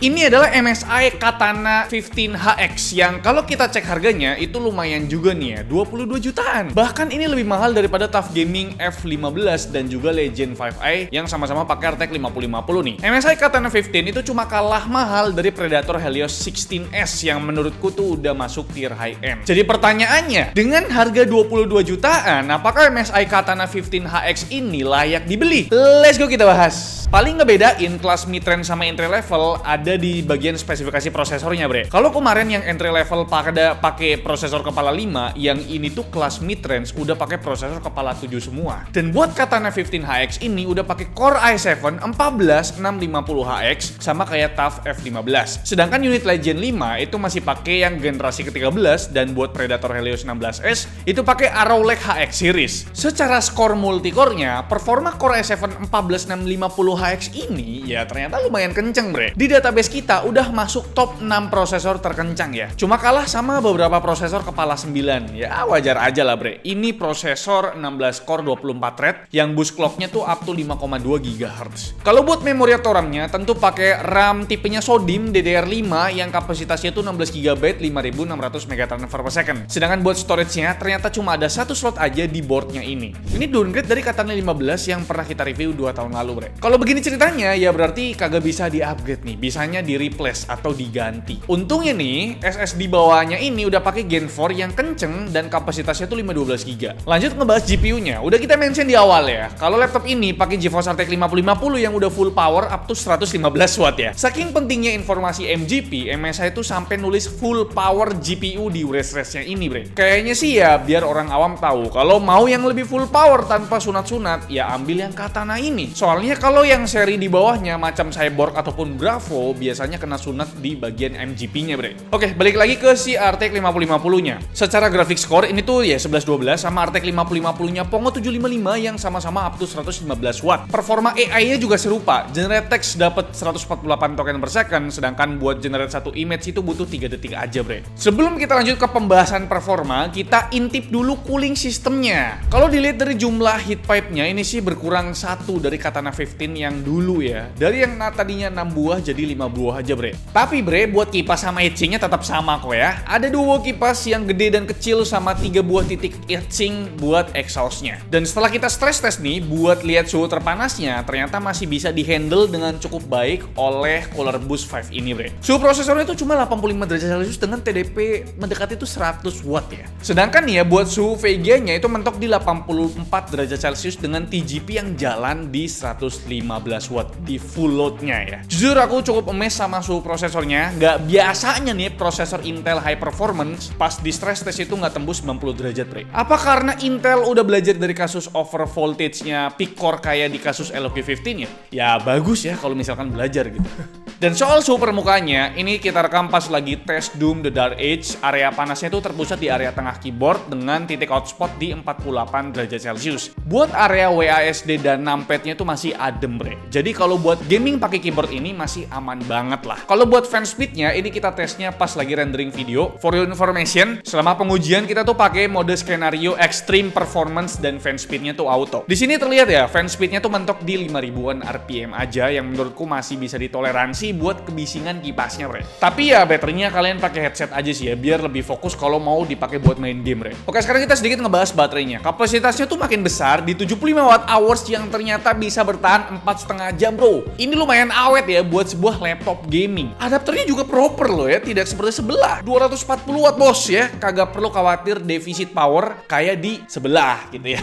Ini adalah MSI Katana 15HX yang kalau kita cek harganya itu lumayan juga nih ya, 22 jutaan. Bahkan ini lebih mahal daripada TUF Gaming F15 dan juga Legend 5i yang sama-sama pakai RTX 5050 nih. MSI Katana 15 itu cuma kalah mahal dari Predator Helios 16S yang menurutku tuh udah masuk tier high end. Jadi pertanyaannya, dengan harga 22 jutaan, apakah MSI Katana 15HX ini layak dibeli? Let's go kita bahas. Paling ngebedain kelas mid-range sama entry level ada di bagian spesifikasi prosesornya, bre. Kalau kemarin yang entry level pakai prosesor kepala 5, yang ini tuh kelas mid-range udah pakai prosesor kepala 7 semua. Dan buat Katana 15HX ini udah pakai Core i7 14650HX sama kayak TUF F15. Sedangkan unit Legend 5 itu masih pakai yang generasi ke-13 dan buat Predator Helios 16S itu pakai Arrow Lake HX series. Secara skor multicore-nya, performa Core i7 14650HX ini ya ternyata lumayan kenceng, bre. Di database kita udah masuk top 6 prosesor terkencang ya. Cuma kalah sama beberapa prosesor kepala 9. Ya wajar aja lah, bre. Ini prosesor 16 core 24 thread yang boost clock-nya tuh up to 5,2 GHz. Kalau buat memori atau RAM-nya tentu pakai RAM tipenya SODIMM DDR5 yang kapasitasnya tuh 16 GB 5600 MT/s. Sedangkan buat storage-nya ternyata cuma ada satu slot aja di board-nya ini. Ini downgrade dari Katana 15 yang pernah kita review 2 tahun lalu, bre. Kalau begini ceritanya ya berarti kagak bisa di-upgrade nih, bisanya di-replace atau diganti. Untungnya nih, SSD bawahnya ini udah pakai Gen 4 yang kenceng dan kapasitasnya tuh 512 GB. Lanjut ngebahas GPU-nya. Udah kita mention di awal ya. Kalau laptop ini pakai GeForce RTX 5050 yang udah full power up to 115 watt ya. Saking pentingnya informasi MGP, MSI itu sampai nulis full power GPU di refresh-nya ini, bre. Kayaknya sih ya biar orang awam tahu kalau mau yang lebih full power tanpa sunat-sunat, ya ambil yang Katana ini. Soalnya kalau yang seri di bawahnya macam Cyborg ataupun Bravo biasanya kena sunat di bagian MGP-nya, bre. Oke, balik lagi ke si RTX 5050-nya. Secara graphics core ini tuh ya 1112 sama RTX 5050-nya Pongo 755 yang sama-sama up to 115 watt. Performa AI-nya juga serupa. Generate text dapat 148 token per second, sedangkan buat generate satu image itu butuh 3 detik aja, bre. Sebelum kita lanjut ke pembahasan performa, kita intip dulu cooling sistemnya. Kalau dilihat dari jumlah heat pipe-nya ini sih berkurang satu dari Katana 15 yang dulu ya. Dari yang tadinya 6 buah jadi 5 buah aja, bre. Tapi bre, buat kipas sama heatsinknya tetap sama kok ya. Ada 2 buah kipas yang gede dan kecil sama 3 buah titik heatsink buat exhaust-nya. Dan setelah kita stress test nih buat lihat suhu terpanasnya, ternyata masih bisa dihandle dengan cukup baik oleh Cooler Boost 5 ini, bre. Suhu prosesornya itu cuma 85 derajat Celcius dengan TDP mendekati itu 100 watt ya. Sedangkan ya buat suhu VGA-nya itu mentok di 84 derajat Celcius dengan TGP yang jalan di 115 watt di full load-nya ya. Jujur aku cukup amazed sama suhu prosesornya. Nggak biasanya nih prosesor Intel high performance pas di stress test itu nggak tembus 90 derajat, bre. Apa karena Intel udah belajar dari kasus over voltage-nya peak core kayak di kasus LG 15 ya? Ya bagus ya kalau misalkan belajar gitu. Dan soal suhu permukaannya, ini kita rekam pas lagi tes Doom The Dark Age. Area panasnya itu terpusat di area tengah keyboard dengan titik hotspot di 48 derajat Celcius. Buat area WASD dan numpad-nya itu masih adem, bre. Jadi kalau buat gaming pakai keyboard ini masih aman banget lah. Kalau buat fan speed-nya, ini kita tesnya pas lagi rendering video. For your information, selama pengujian kita tuh pakai mode skenario extreme performance dan fan speed-nya tuh auto. Di sini terlihat ya, fan speed-nya tuh mentok di 5000-an RPM aja yang menurutku masih bisa ditoleransi buat kebisingan kipasnya, bre. Tapi ya baterainya kalian pakai headset aja sih ya biar lebih fokus kalau mau dipakai buat main game, bre. Oke, sekarang kita sedikit ngebahas baterainya. Kapasitasnya tuh makin besar di 75 watt hours yang ternyata bisa bertahan 4,5 jam, bro. Ini lumayan awet ya buat sebuah laptop gaming. Adapternya juga proper loh ya, tidak seperti sebelah 240 watt, bos ya. Kagak perlu khawatir defisit power kayak di sebelah gitu ya.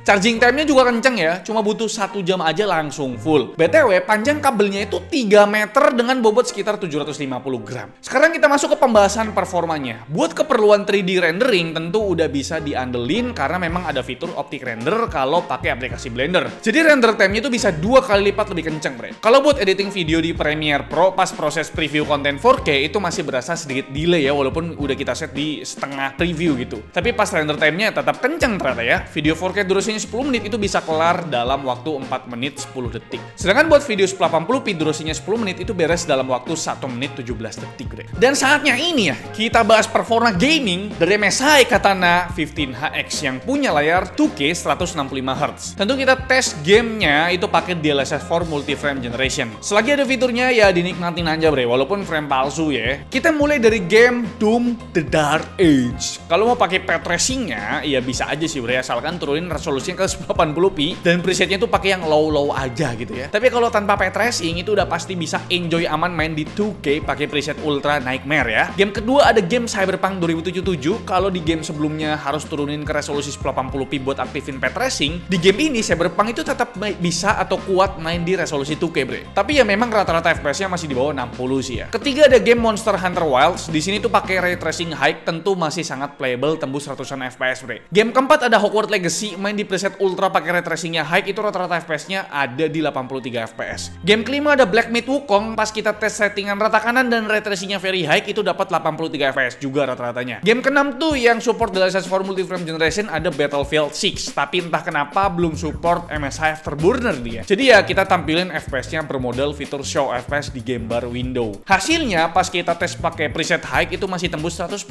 Charging time-nya juga kenceng ya, cuma butuh 1 jam aja langsung full. BTW, panjang kabelnya itu 3 meter dengan bobot sekitar 750 gram. Sekarang kita masuk ke pembahasan performanya. Buat keperluan 3D rendering tentu udah bisa diandelin karena memang ada fitur optic render kalau pakai aplikasi Blender. Jadi render time-nya itu bisa 2 kali lipat lebih kenceng, bre. Kalau buat editing video di Premiere Pro pas proses preview konten 4K itu masih berasa sedikit delay ya, walaupun udah kita set di setengah preview gitu. Tapi pas render time-nya tetap kenceng ternyata ya. Video 4K durasinya 10 menit itu bisa kelar dalam waktu 4 menit 10 detik. Sedangkan buat video 1080p durasinya 10 menit Blade itu beres dalam waktu 1 menit 17 detik, bre. Dan saatnya ini ya, kita bahas performa gaming dari MSI Katana 15HX yang punya layar 2K 165Hz. Tentu kita tes gamenya itu pakai DLSS 4 Multi-Frame Generation. Selagi ada fiturnya ya dinikmatin aja, bre, walaupun frame palsu ya. Kita mulai dari game Doom The Dark Age. Kalau mau pakai ray tracing-nya, ya bisa aja sih, bre, asalkan turunin resolusinya ke 1080p dan presetnya tuh pakai yang low aja gitu ya. Tapi kalau tanpa ray tracing itu udah pasti bisa enjoy aman main di 2K pakai preset Ultra Nightmare ya. Game kedua ada game Cyberpunk 2077. Kalau di game sebelumnya harus turunin ke resolusi 1080p buat aktifin ray tracing, di game ini Cyberpunk itu tetap bisa atau kuat main di resolusi 2K, bre. Tapi ya memang rata-rata FPS-nya masih di bawah 60 sih ya. Ketiga ada game Monster Hunter Wilds. Di sini tuh pakai ray tracing high, tentu masih sangat playable, tembus ratusan FPS, bre. Game keempat ada Hogwarts Legacy, main di preset Ultra pakai ray tracingnya high, itu rata-rata FPS-nya ada di 83 FPS. Game kelima ada Black Myth Wukong, pas kita tes settingan rata kanan dan ray tracingnya very high itu dapat 83 FPS juga rata-ratanya. Game keenam tuh yang support DLSS 4 Multi-Frame Generation ada Battlefield 6, tapi entah kenapa belum support MSI Afterburner dia. Jadi ya kita tampilin FPS-nya bermodal fitur show FPS di game bar window. Hasilnya pas kita tes pakai preset high itu masih tembus 140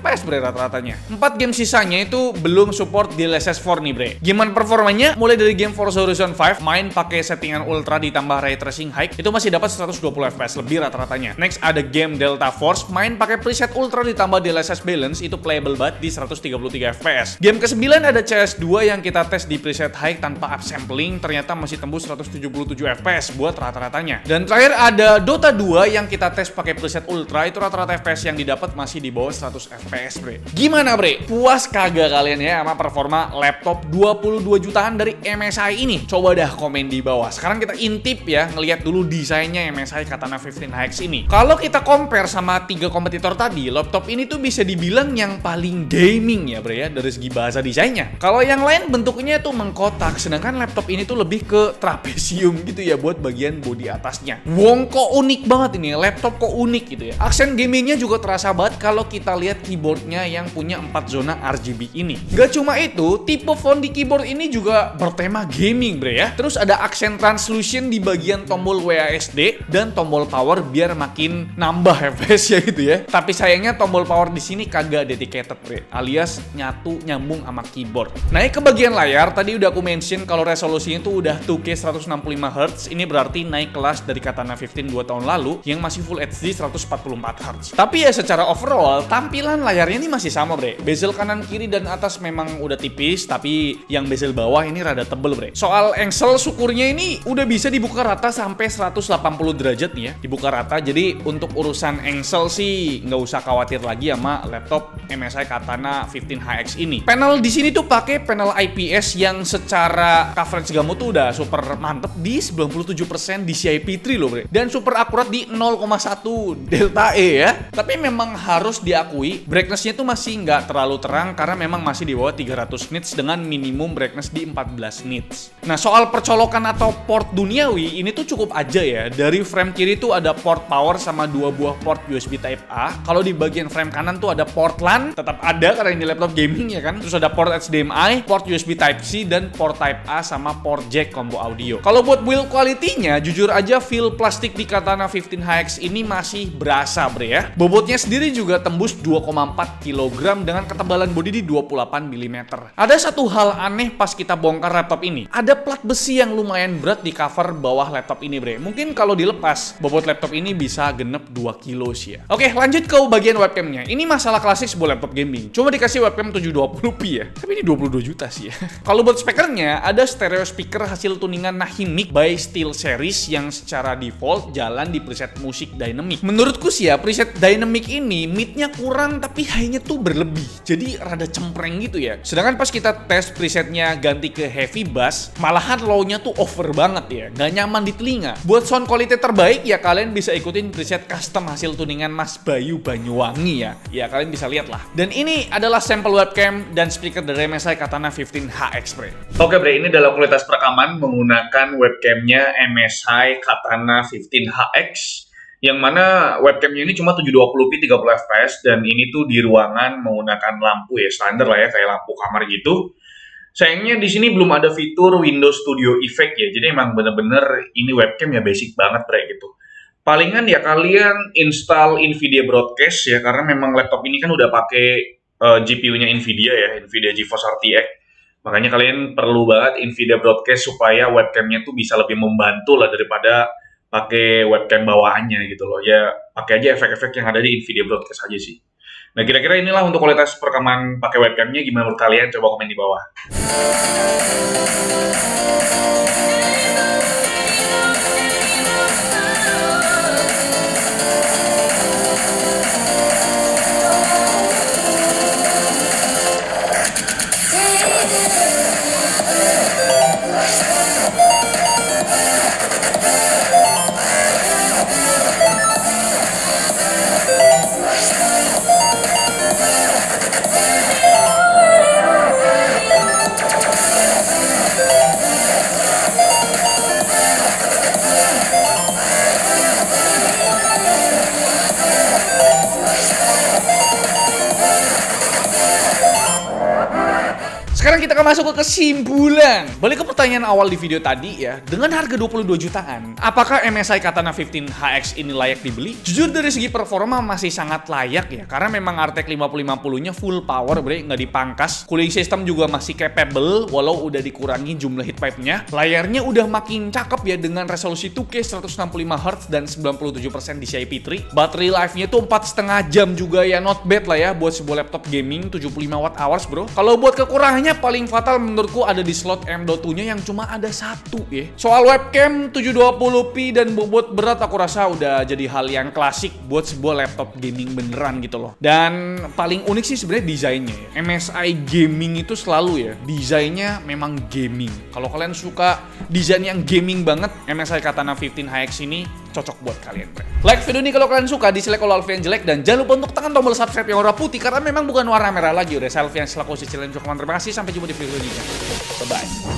FPS, bre, rata-ratanya. 4 game sisanya itu belum support DLSS 4 nih, bre. Gimana performanya? Mulai dari game Forza Horizon 5 main pakai settingan ultra ditambah ray tracing high itu masih dapat 120 FPS lebih rata-ratanya. Next ada game Delta Force, main pakai preset ultra ditambah DLSS balance itu playable banget di 133 FPS. Game ke-9 ada CS2 yang kita tes di preset high tanpa upsampling, ternyata masih tembus 177 FPS buat rata-ratanya. Dan terakhir ada Dota 2 yang kita tes pakai preset ultra, itu rata-rata FPS yang didapat masih di bawah 100 FPS, bre. Gimana, bre? Puas kagak kalian ya sama performa laptop 22 jutaan dari MSI ini? Coba dah komen di bawah. Sekarang kita intip ya, ngelihat dulu desainnya MSI Katana 15HX ini. Kalau kita compare sama 3 kompetitor tadi, laptop ini tuh bisa dibilang yang paling gaming ya, bre, ya, dari segi bahasa desainnya. Kalau yang lain bentuknya tuh mengkotak, sedangkan laptop ini tuh lebih ke trapesium gitu ya buat bagian bodi atasnya. Wong kok unik banget ini, laptop kok unik gitu ya. Aksen gamingnya juga terasa banget kalau kita lihat keyboardnya yang punya 4 zona RGB ini. Gak cuma itu, tipe font di keyboard ini juga bertema gaming, bre, ya. Terus ada aksen translucent di bagian tombol WASD dan tombol power biar makin nambah FPS ya gitu ya. Tapi sayangnya tombol power di sini kagak dedicated, bre, alias nyatu nyambung sama keyboard. Naik ke bagian layar, tadi udah aku mention kalau resolusinya itu udah 2K 165Hz. Ini berarti naik kelas dari Katana 15 2 tahun lalu yang masih Full HD 144Hz. Tapi ya secara overall tampilan layarnya ini masih sama, bre. Bezel kanan kiri dan atas memang udah tipis, tapi yang bezel bawah ini rada tebel, bre. Soal engsel syukurnya ini udah bisa dibuka rata sampai 180 derajat nih ya, dibuka rata. Jadi untuk urusan engsel sih nggak usah khawatir lagi sama laptop MSI Katana 15HX ini. Panel di sini tuh pakai panel IPS yang secara coverage gamu tuh udah super mantep di 97% DCI-P3 loh, bre. Dan super akurat di 0,1 delta E ya. Tapi memang harus diakui brightness-nya tuh masih nggak terlalu terang karena memang masih di bawah 300 nits dengan minimum brightness di 14 nits. Nah, soal percolokan atau port duniawi ini tuh cukup aja ya. Dari frame kiri tuh ada port power sama 2 buah port USB Type A. Kalau di bagian frame kanan tuh ada port LAN, tetap ada karena ini laptop gaming ya kan. Terus ada port HDMI, port USB Type C dan port Type A sama port jack combo audio. Kalau buat build quality-nya jujur aja feel plastik di Katana 15HX ini masih berasa, bre, ya. Bobotnya sendiri juga tembus 2,4 kg dengan ketebalan bodi di 28 mm. Ada satu hal aneh pas kita bongkar laptop ini. Ada plat besi yang lumayan berat di cover bawah laptop ini, bre. Mungkin kalau dilepas, bobot laptop ini bisa genep 2 kilo sih ya. Oke, lanjut ke bagian webcamnya. Ini masalah klasik sebuah laptop gaming. Cuma dikasih webcam 720p ya. Tapi ini 22 juta sih ya. Kalau buat speakernya, ada stereo speaker hasil tuningan Nahimic by SteelSeries yang secara default jalan di preset musik dynamic. Menurutku sih ya, preset dynamic ini mid-nya kurang tapi high-nya tuh berlebih. Jadi rada cempreng gitu ya. Sedangkan pas kita tes presetnya ganti ke heavy bass, malahan low-nya tuh over banget ya. Gak nyaman di telinga. Buat sound quality terbaik ya kalian bisa ikutin preset custom hasil tuningan Mas Bayu Banyuwangi ya. Ya kalian bisa lihat lah. Dan ini adalah sampel webcam dan speaker dari MSI Katana 15HX, bre. Oke, bre, ini adalah kualitas perekaman menggunakan webcamnya MSI Katana 15HX. Yang mana webcamnya ini cuma 720p 30 fps dan ini tuh di ruangan menggunakan lampu ya standar lah ya kayak lampu kamar gitu. Sayangnya di sini belum ada fitur Windows Studio Effect ya. Jadi emang bener-bener ini webcam ya basic banget, bre, gitu. Palingan ya kalian install Nvidia Broadcast ya, karena memang laptop ini kan udah pakai GPU-nya Nvidia ya, Nvidia GeForce RTX. Makanya kalian perlu banget Nvidia Broadcast supaya webcamnya tuh bisa lebih membantu lah daripada pakai webcam bawaannya gitu loh. Ya pakai aja efek-efek yang ada di Nvidia Broadcast aja sih. Nah kira-kira inilah untuk kualitas perekaman pakai webcamnya, gimana menurut kalian? Coba komen di bawah. Sekarang kita akan masuk ke kesimpulan. Balik ke pertanyaan awal di video tadi ya, dengan harga 22 jutaan, apakah MSI Katana 15 HX ini layak dibeli? Jujur dari segi performa masih sangat layak ya, karena memang RTX 5050-nya full power bre, nggak dipangkas. Cooling system juga masih capable, walau udah dikurangi jumlah heat pipe-nya. Layarnya udah makin cakep ya, dengan resolusi 2K 165Hz dan 97% DCI P3. Battery life-nya tuh 4,5 jam juga ya, not bad lah ya buat sebuah laptop gaming 75 watt hours bro. Kalau buat kekurangannya paling fatal menurutku ada di slot M.2-nya yang cuma ada satu ya. Soal webcam 720p dan bobot berat aku rasa udah jadi hal yang klasik buat sebuah laptop gaming beneran gitu loh. Dan paling unik sih sebenarnya desainnya ya. MSI gaming itu selalu ya, desainnya memang gaming. Kalau kalian suka desain yang gaming banget, MSI Katana 15 HX ini cocok buat kalian. Like video ini kalau kalian suka, dislike kalau Alfian jelek, dan jangan lupa untuk tekan tombol subscribe yang warna putih karena memang bukan warna merah lagi. Udah saya Alfian selaku si challenge. Terima kasih, sampai jumpa di video selanjutnya. Bye bye.